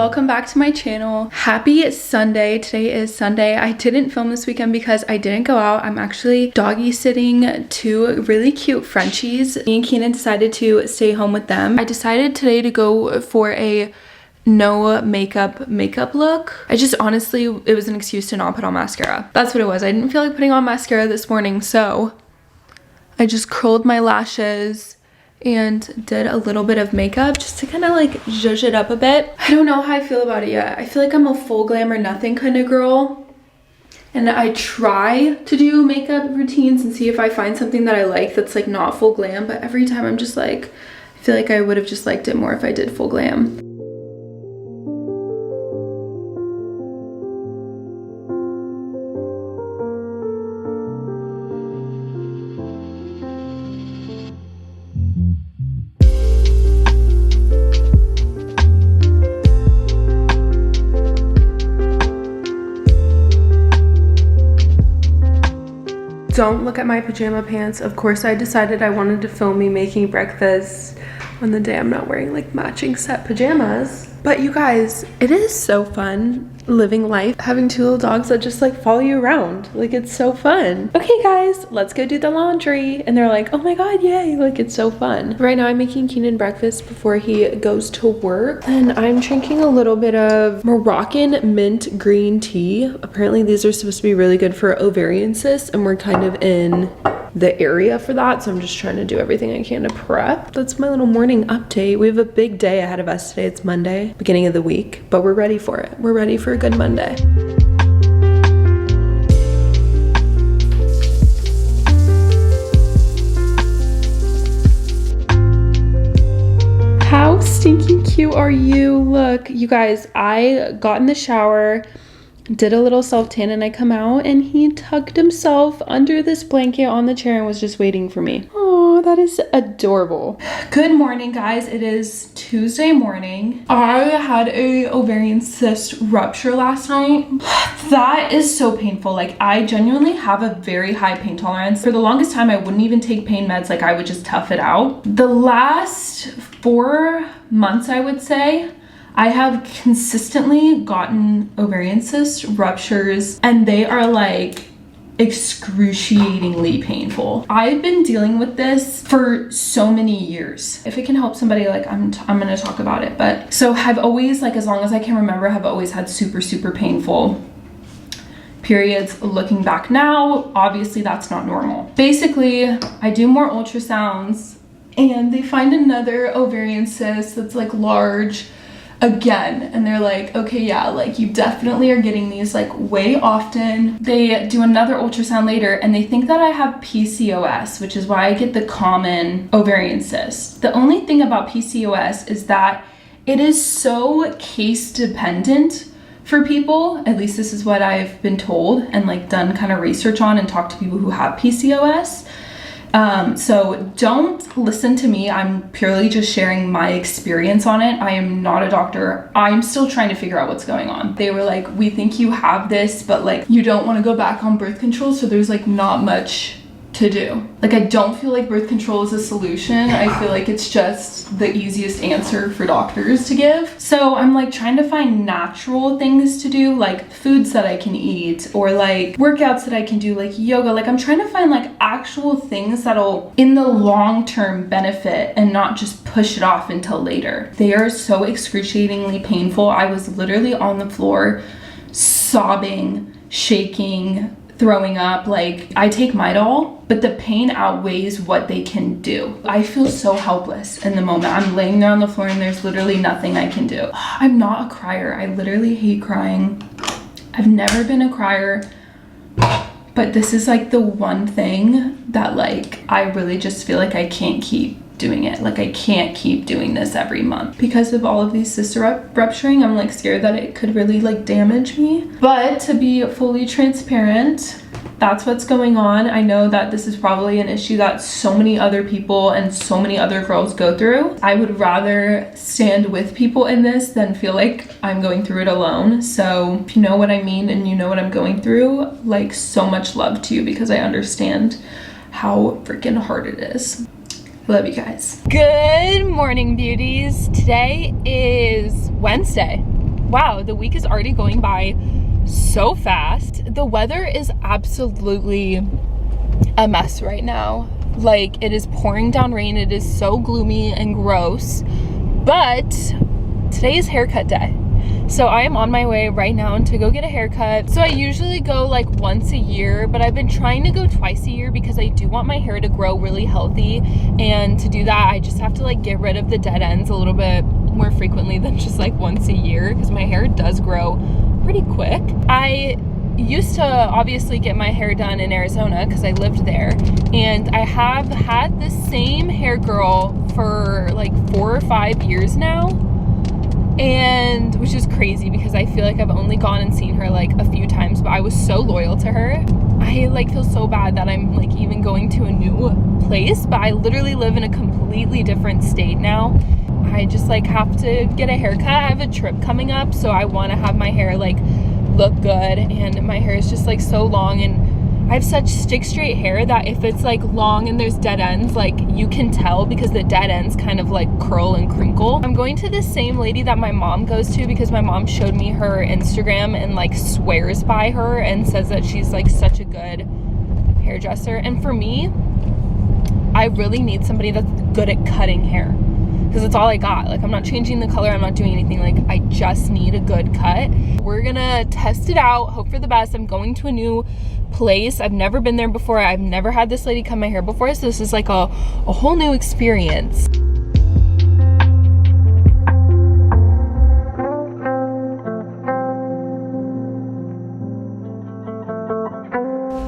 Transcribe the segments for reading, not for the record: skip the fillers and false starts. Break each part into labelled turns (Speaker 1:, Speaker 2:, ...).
Speaker 1: welcome back to my channel. Happy Sunday. Today is Sunday. I didn't film this weekend because I didn't go out. I'm actually doggy sitting two really cute Frenchies. Me and Keenan decided to stay home with them. I decided today to go for a no makeup look. I just honestly, it was an excuse to not put on mascara. That's what it was. I didn't feel like putting on mascara this morning, so I just curled my lashes and did a little bit of makeup just to kind of like zhuzh it up a bit. I don't know how I feel about it yet. I feel like I'm a full glam or nothing kind of girl, and I try to do makeup routines and see if I find something that I like that's like not full glam, but every time I'm just like, I feel like I would have just liked it more if I did full glam. Don't look at my pajama pants. Of course, I decided I wanted to film me making breakfast on the day I'm not wearing like matching set pajamas. But you guys, it is so fun living life, having two little dogs that just like follow you around. Like, it's so fun. Okay guys, let's go do the laundry. And they're like, oh my god, yay, like it's so fun. Right now I'm making Keenan breakfast before he goes to work, and I'm drinking a little bit of Moroccan mint green tea. Apparently these are supposed to be really good for ovarian cysts, and we're kind of in the area for that, so I'm just trying to do everything I can to prep. That's my little morning update. We have a big day ahead of us today. It's Monday, beginning of the week, but we're ready for it. We're ready for a good Monday. How stinking cute are you? Look, you guys, I got in the shower, did a little self-tan, and I come out and he tucked himself under this blanket on the chair and was just waiting for me. Oh, that is adorable. Good morning, guys. It is Tuesday morning. I had a ovarian cyst rupture last night. That is so painful. Like, I genuinely have a very high pain tolerance. For the longest time, I wouldn't even take pain meds. Like, I would just tough it out. The last 4 months, I would say, I have consistently gotten ovarian cyst ruptures, and they are like excruciatingly painful. I've been dealing with this for so many years. If it can help somebody, like I'm gonna talk about it. But so I've always, like, as long as I can remember, have always had super painful periods. Looking back now, obviously that's not normal. Basically, I do more ultrasounds and they find another ovarian cyst that's like large again, and they're like, okay, yeah, like you definitely are getting these like way often. They do another ultrasound later and they think that I have PCOS, which is why I get the common ovarian cyst. The only thing about PCOS is that it is so case dependent for people. At least this is what I've been told and like done kind of research on and talked to people who have PCOS. So don't listen to me. I'm purely just sharing my experience on it. I am not a doctor. I'm still trying to figure out what's going on. They were like, we think you have this, but like you don't want to go back on birth control, so there's like not much to do. Like, I don't feel like birth control is a solution. I feel like it's just the easiest answer for doctors to give. So I'm like trying to find natural things to do, like foods that I can eat, or like workouts that I can do, like yoga. Like, I'm trying to find like actual things that'll in the long term benefit and not just push it off until later. They are so excruciatingly painful. I was literally on the floor sobbing, shaking, throwing up. Like, I take Midol, but the pain outweighs what they can do. I feel so helpless in the moment. I'm laying there on the floor and there's literally nothing I can do. I'm not a crier. I literally hate crying. I've never been a crier, but this is like the one thing that like I really just feel like I can't keep doing it. Like, I can't keep doing this every month because of all of these cysts rupturing. I'm like scared that it could really like damage me. But to be fully transparent, that's what's going on. I know that this is probably an issue that so many other people and so many other girls go through. I would rather stand with people in this than feel like I'm going through it alone. So if you know what I mean and you know what I'm going through, like, so much love to you, because I understand how freaking hard it is. Love you guys. Good morning, beauties. Today is Wednesday. Wow, the week is already going by so fast. The weather is absolutely a mess right now. Like, it is pouring down rain. It is so gloomy and gross. But today is haircut day. So I am on my way right now to go get a haircut. So I usually go like once a year, but I've been trying to go twice a year because I do want my hair to grow really healthy. And to do that, I just have to like get rid of the dead ends a little bit more frequently than just like once a year, because my hair does grow pretty quick. I used to obviously get my hair done in Arizona because I lived there, and I have had the same hair girl for like 4 or 5 years now, and which is crazy because I feel like I've only gone and seen her like a few times, but I was so loyal to her. I like feel so bad that I'm like even going to a new place, but I literally live in a completely different state now. I just like have to get a haircut. I have a trip coming up, so I want to have my hair like look good, and my hair is just like so long, and I have such stick straight hair that if it's like long and there's dead ends, like you can tell because the dead ends kind of like curl and crinkle. I'm going to the same lady that my mom goes to because my mom showed me her Instagram and like swears by her and says that she's like such a good hairdresser. And for me, I really need somebody that's good at cutting hair, because it's all I got. Like, I'm not changing the color, I'm not doing anything. Like, I just need a good cut. We're gonna test it out, hope for the best. I'm going to a new place. I've never been there before. I've never had this lady cut my hair before, so this is like a whole new experience.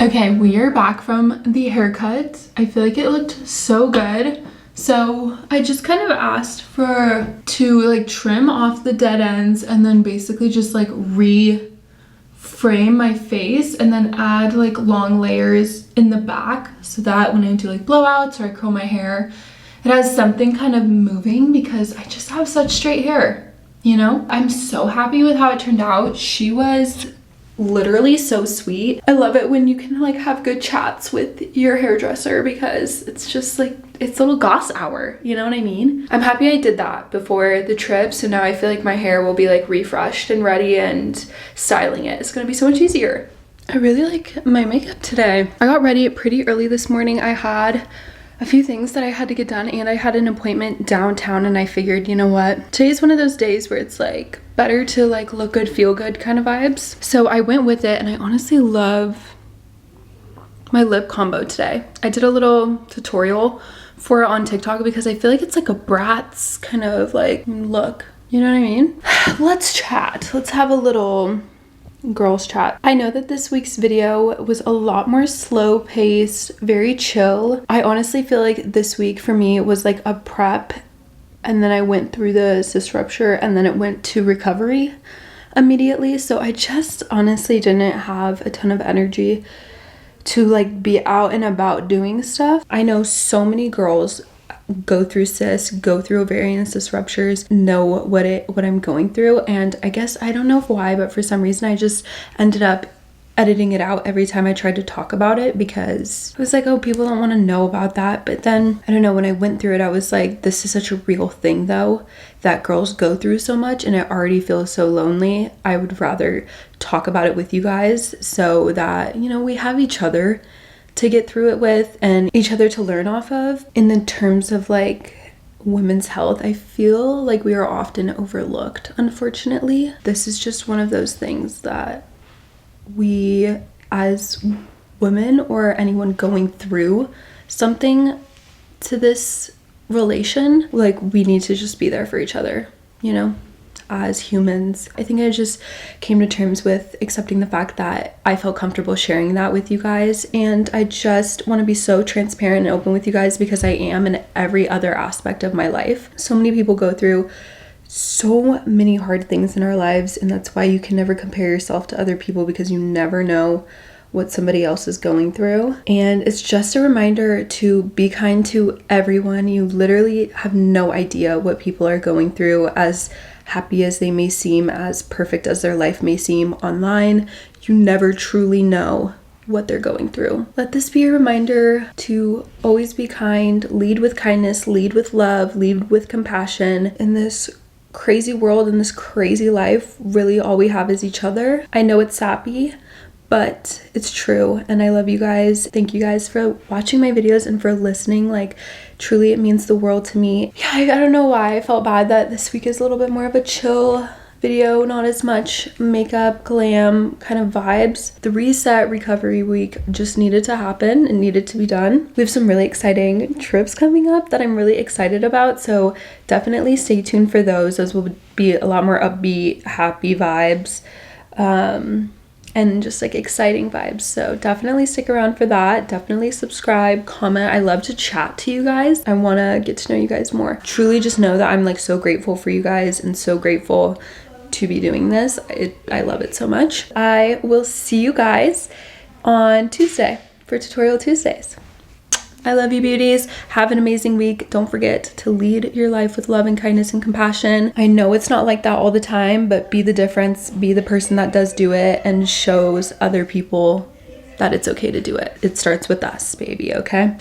Speaker 1: Okay, we are back from the haircut. I feel like it looked so good. So I just kind of asked to like trim off the dead ends and then basically just like reframe my face and then add like long layers in the back so that when I do like blowouts or I curl my hair, it has something kind of moving, because I just have such straight hair, you know? I'm so happy with how it turned out. She was literally so sweet. I love it when you can like have good chats with your hairdresser, because it's just like, it's a little goss hour, you know what I mean? I'm happy I did that before the trip, so now I feel like my hair will be like refreshed and ready, and styling it is gonna be so much easier. I really like my makeup today. I got ready pretty early this morning. I had a few things that I had to get done, and I had an appointment downtown, and I figured, you know what, today's one of those days where it's like better to like look good, feel good kind of vibes. So I went with it, and I honestly love my lip combo today. I did a little tutorial for it on TikTok because I feel like it's like a Bratz kind of like look, you know what I mean? Let's chat. Let's have a little girls chat. I know that this week's video was a lot more slow paced, very chill. I honestly feel like this week for me was like a prep, and then I went through the cyst rupture, and then it went to recovery immediately. So I just honestly didn't have a ton of energy to like be out and about doing stuff. I know so many girls go through cysts, go through ovarian cyst ruptures, know what I'm going through, and I guess I don't know why, but for some reason I just ended up editing it out every time I tried to talk about it, because I was like, oh, people don't want to know about that. But then I don't know, when I went through it, I was like, this is such a real thing though, that girls go through so much, and it already feels so lonely. I would rather talk about it with you guys so that, you know, we have each other to get through it with and each other to learn off of. In the terms of like women's health, I feel like we are often overlooked, unfortunately. This is just one of those things that we as women, or anyone going through something to this relation, like we need to just be there for each other, you know, as humans. I think I just came to terms with accepting the fact that I felt comfortable sharing that with you guys, and I just want to be so transparent and open with you guys, because I am in every other aspect of my life. So many people go through so many hard things in our lives, and that's why you can never compare yourself to other people, because you never know what somebody else is going through. And it's just a reminder to be kind to everyone. You literally have no idea what people are going through. As happy as they may seem, as perfect as their life may seem online, you never truly know what they're going through. Let this be a reminder to always be kind, lead with kindness, lead with love, lead with compassion in this crazy world and this crazy life, really all we have is each other. I know it's sappy, but it's true, and I love you guys. Thank you guys for watching my videos and for listening. Like, truly, it means the world to me. Yeah, I don't know why I felt bad that this week is a little bit more of a chill video, not as much makeup, glam kind of vibes. The reset recovery week just needed to happen and needed to be done. We have some really exciting trips coming up that I'm really excited about, so definitely stay tuned for those. Those will be a lot more upbeat, happy vibes. And just like exciting vibes, so definitely stick around for that. Definitely subscribe, comment. I love to chat to you guys. I want to get to know you guys more. Truly just know that I'm like so grateful for you guys and so grateful to be doing this. I love it so much. I will see you guys on Tuesday for Tutorial Tuesdays. I love you, beauties. Have an amazing week. Don't forget to lead your life with love and kindness and compassion. I know it's not like that all the time, but be the difference. Be the person that does do it and shows other people that it's okay to do it. It starts with us, baby, okay?